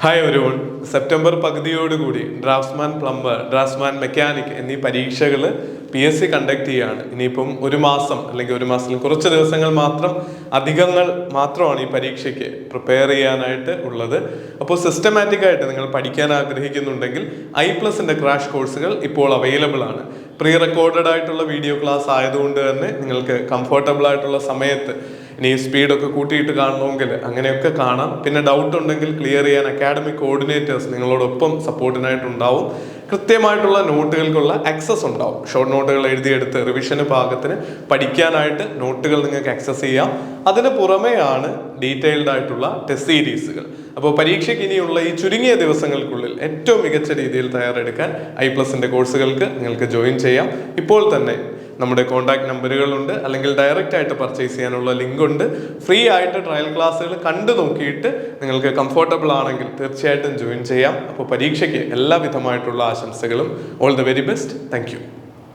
Hi everyone. September പകുതിയോടുകൂടി draftsman plumber, draftsman mechanic എന്നീ പരീക്ഷകൾ PSC കണ്ടക്ട് ചെയ്യുകയാണ്. ഇനിയിപ്പം ഒരു മാസം അല്ലെങ്കിൽ ഒരു മാസത്തിൽ കുറച്ച് ദിവസങ്ങൾ അധികങ്ങൾ മാത്രമാണ് ഈ പരീക്ഷയ്ക്ക് പ്രിപ്പയർ ചെയ്യാനായിട്ട് ഉള്ളത്. അപ്പോൾ സിസ്റ്റമാറ്റിക് ആയിട്ട് നിങ്ങൾ പഠിക്കാൻ ആഗ്രഹിക്കുന്നുണ്ടെങ്കിൽ iPlusന്റെ ക്രാഷ് കോഴ്സുകൾ ഇപ്പോൾ അവൈലബിൾ ആണ്. പ്രീ റെക്കോർഡഡ് ആയിട്ടുള്ള വീഡിയോ ക്ലാസ് ആയതുകൊണ്ട് തന്നെ നിങ്ങൾക്ക് കംഫർട്ടബിൾ ആയിട്ടുള്ള സമയത്ത് ഇനി സ്പീഡൊക്കെ കൂട്ടിയിട്ട് കാണണമെങ്കിൽ അങ്ങനെയൊക്കെ കാണാം. പിന്നെ ഡൗട്ട് ഉണ്ടെങ്കിൽ ക്ലിയർ ചെയ്യാൻ അക്കാഡമിക് കോർഡിനേറ്റേഴ്സ് നിങ്ങളോടൊപ്പം സപ്പോർട്ടിനായിട്ടുണ്ടാവും. കൃത്യമായിട്ടുള്ള നോട്ടുകൾക്കുള്ള ആക്സസ് ഉണ്ടാവും. ഷോർട്ട് നോട്ടുകൾ എഴുതിയെടുത്ത് റിവിഷന് പാകത്തിന് പഠിക്കാനായിട്ട് നോട്ടുകൾ നിങ്ങൾക്ക് ആക്സസ് ചെയ്യാം. അതിന് പുറമെയാണ് ഡീറ്റെയിൽഡ് ആയിട്ടുള്ള ടെസ്റ്റ് സീരീസുകൾ. അപ്പോൾ പരീക്ഷയ്ക്ക് ഇനിയുള്ള ഈ ചുരുങ്ങിയ ദിവസങ്ങൾക്കുള്ളിൽ ഏറ്റവും മികച്ച രീതിയിൽ തയ്യാറെടുക്കാൻ iPlusന്റെ കോഴ്സുകൾക്ക് നിങ്ങൾക്ക് ജോയിൻ ചെയ്യാം. ഇപ്പോൾ തന്നെ നമ്മുടെ കോൺടാക്ട് നമ്പറുകളുണ്ട്, അല്ലെങ്കിൽ ഡയറക്റ്റ് ആയിട്ട് പർച്ചേസ് ചെയ്യാനുള്ള ലിങ്ക് ഉണ്ട്. ഫ്രീ ആയിട്ട് ട്രയൽ ക്ലാസ്സുകൾ കണ്ടു നോക്കിയിട്ട് നിങ്ങൾക്ക് കംഫർട്ടബിൾ ആണെങ്കിൽ തീർച്ചയായിട്ടും ജോയിൻ ചെയ്യാം. അപ്പോൾ പരീക്ഷയ്ക്ക് എല്ലാവിധമായിട്ടുള്ള ആശംസകളും. All the very best. Thank you.